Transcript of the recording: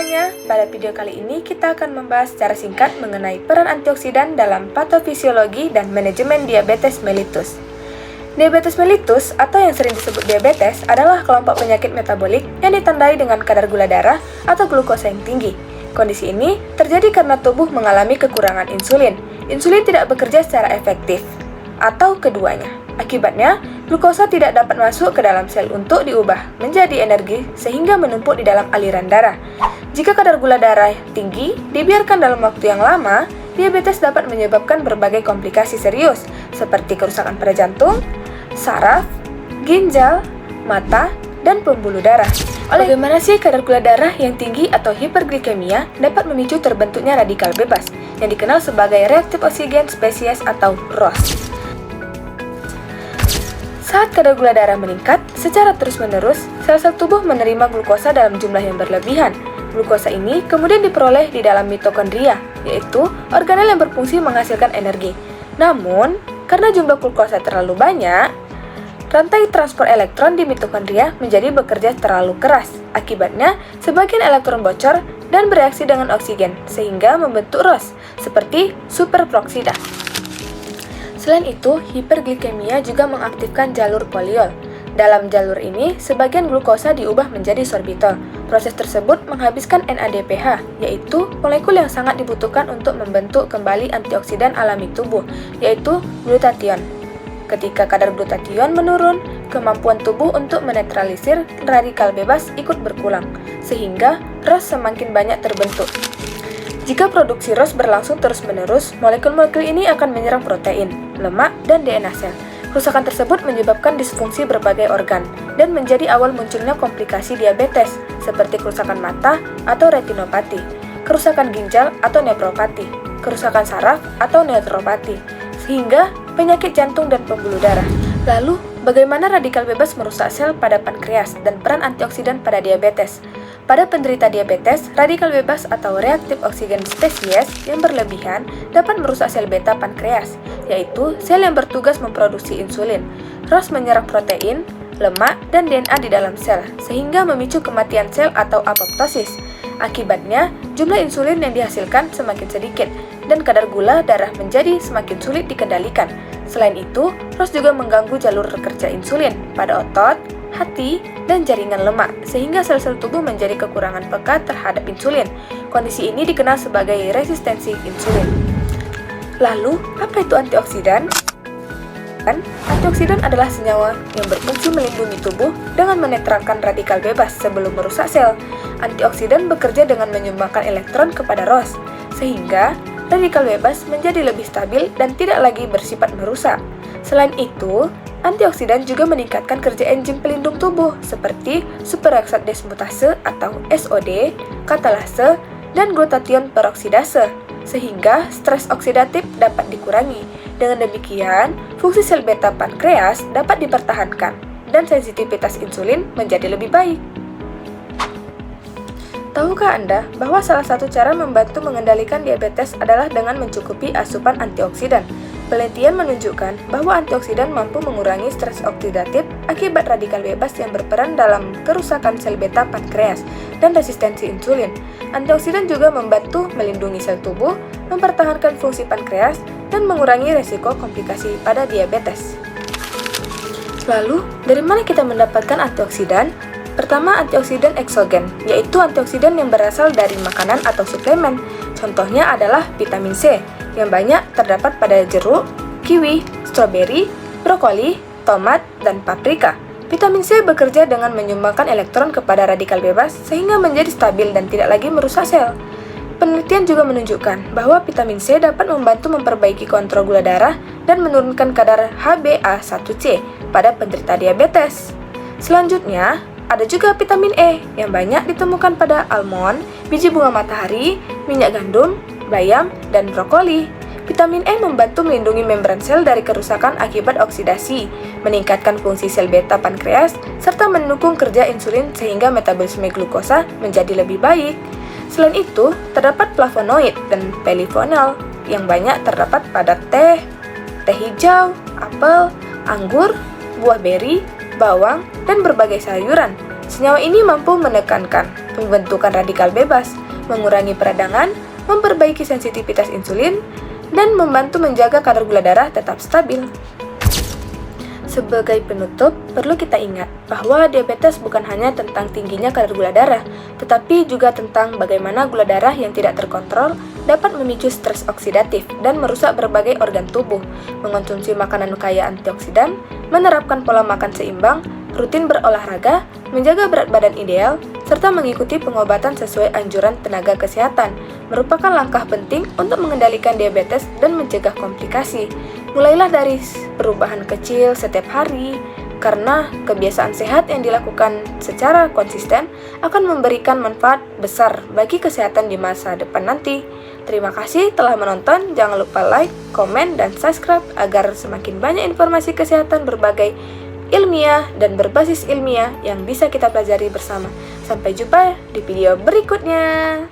semuanya, pada video kali ini kita akan membahas secara singkat mengenai peran antioksidan dalam patofisiologi dan manajemen diabetes mellitus. Diabetes mellitus atau yang sering disebut diabetes adalah kelompok penyakit metabolik yang ditandai dengan kadar gula darah atau glukosa yang tinggi. Kondisi ini terjadi karena tubuh mengalami kekurangan insulin. Insulin tidak bekerja secara efektif, atau keduanya. Akibatnya, glukosa tidak dapat masuk ke dalam sel untuk diubah menjadi energi sehingga menumpuk di dalam aliran darah. Jika kadar gula darah tinggi dibiarkan dalam waktu yang lama, diabetes dapat menyebabkan berbagai komplikasi serius seperti kerusakan pada jantung, saraf, ginjal, mata, dan pembuluh darah. Bagaimana sih kadar gula darah yang tinggi atau hiperglikemia dapat memicu terbentuknya radikal bebas yang dikenal sebagai reaktif oksigen spesies atau ROS? Saat kadar gula darah meningkat secara terus-menerus, sel-sel tubuh menerima glukosa dalam jumlah yang berlebihan. Glukosa ini kemudian diperoleh di dalam mitokondria, yaitu organel yang berfungsi menghasilkan energi. Namun, karena jumlah glukosa terlalu banyak, rantai transport elektron di mitokondria menjadi bekerja terlalu keras. Akibatnya, sebagian elektron bocor dan bereaksi dengan oksigen, sehingga membentuk ROS, seperti superproksida. Selain itu, hiperglikemia juga mengaktifkan jalur poliol. Dalam jalur ini, sebagian glukosa diubah menjadi sorbitol. Proses tersebut menghabiskan NADPH, yaitu molekul yang sangat dibutuhkan untuk membentuk kembali antioksidan alami tubuh, yaitu glutathione. Ketika kadar glutathione menurun, kemampuan tubuh untuk menetralisir radikal bebas ikut berkurang, sehingga ROS semakin banyak terbentuk. Jika produksi ROS berlangsung terus-menerus, molekul-molekul ini akan menyerang protein, lemak, dan DNA sel. Kerusakan tersebut menyebabkan disfungsi berbagai organ dan menjadi awal munculnya komplikasi diabetes, seperti kerusakan mata atau retinopati, kerusakan ginjal atau nefropati, kerusakan saraf atau neutropati, sehingga penyakit jantung dan pembuluh darah. Lalu, bagaimana radikal bebas merusak sel pada pankreas dan peran antioksidan pada diabetes? Pada penderita diabetes, radikal bebas atau reaktif oksigen spesies yang berlebihan dapat merusak sel beta pankreas, yaitu sel yang bertugas memproduksi insulin. ROS menyerang protein, lemak, dan DNA di dalam sel, sehingga memicu kematian sel atau apoptosis. Akibatnya, jumlah insulin yang dihasilkan semakin sedikit, dan kadar gula darah menjadi semakin sulit dikendalikan. Selain itu, ROS juga mengganggu jalur kerja insulin pada otot, hati, dan jaringan lemak, sehingga sel-sel tubuh menjadi kekurangan peka terhadap insulin. Kondisi ini dikenal sebagai resistensi insulin. Lalu, apa itu antioksidan? Antioksidan adalah senyawa yang berfungsi melindungi tubuh dengan menetralkan radikal bebas sebelum merusak sel. Antioksidan bekerja dengan menyumbangkan elektron kepada ROS, sehingga radikal bebas menjadi lebih stabil dan tidak lagi bersifat merusak. Selain itu, antioksidan juga meningkatkan kerja enzim pelindung tubuh seperti superoxide dismutase atau SOD, katalase, dan glutathione peroksidase, sehingga stres oksidatif dapat dikurangi. Dengan demikian, fungsi sel beta pankreas dapat dipertahankan dan sensitivitas insulin menjadi lebih baik. Tahukah Anda bahwa salah satu cara membantu mengendalikan diabetes adalah dengan mencukupi asupan antioksidan? Penelitian menunjukkan bahwa antioksidan mampu mengurangi stres oksidatif akibat radikal bebas yang berperan dalam kerusakan sel beta pankreas dan resistensi insulin. Antioksidan juga membantu melindungi sel tubuh, mempertahankan fungsi pankreas, dan mengurangi resiko komplikasi pada diabetes. Lalu, dari mana kita mendapatkan antioksidan? Pertama, antioksidan eksogen, yaitu antioksidan yang berasal dari makanan atau suplemen. Contohnya adalah vitamin C, yang banyak terdapat pada jeruk, kiwi, stroberi, brokoli, tomat, dan paprika. Vitamin C bekerja dengan menyumbangkan elektron kepada radikal bebas sehingga menjadi stabil dan tidak lagi merusak sel. Penelitian juga menunjukkan bahwa vitamin C dapat membantu memperbaiki kontrol gula darah dan menurunkan kadar HbA1c pada penderita diabetes. Selanjutnya, ada juga vitamin E yang banyak ditemukan pada almond, biji bunga matahari, minyak gandum, bayam, dan brokoli. Vitamin E membantu melindungi membran sel dari kerusakan akibat oksidasi, meningkatkan fungsi sel beta pankreas, serta mendukung kerja insulin sehingga metabolisme glukosa menjadi lebih baik. Selain itu, terdapat flavonoid dan polyphenol yang banyak terdapat pada teh hijau, apel, anggur, buah beri, bawang, dan berbagai sayuran. Senyawa ini mampu menekankan pembentukan radikal bebas, mengurangi peradangan, memperbaiki sensitivitas insulin, dan membantu menjaga kadar gula darah tetap stabil. Sebagai penutup, perlu kita ingat bahwa diabetes bukan hanya tentang tingginya kadar gula darah, tetapi juga tentang bagaimana gula darah yang tidak terkontrol dapat memicu stres oksidatif dan merusak berbagai organ tubuh. Mengonsumsi makanan kaya antioksidan, menerapkan pola makan seimbang, rutin berolahraga, menjaga berat badan ideal, serta mengikuti pengobatan sesuai anjuran tenaga kesehatan merupakan langkah penting untuk mengendalikan diabetes dan mencegah komplikasi. Mulailah dari perubahan kecil setiap hari, karena kebiasaan sehat yang dilakukan secara konsisten akan memberikan manfaat besar bagi kesehatan di masa depan nanti. Terima kasih telah menonton, jangan lupa like, komen, dan subscribe agar semakin banyak informasi kesehatan berbagai ilmiah dan berbasis ilmiah yang bisa kita pelajari bersama. Sampai jumpa di video berikutnya.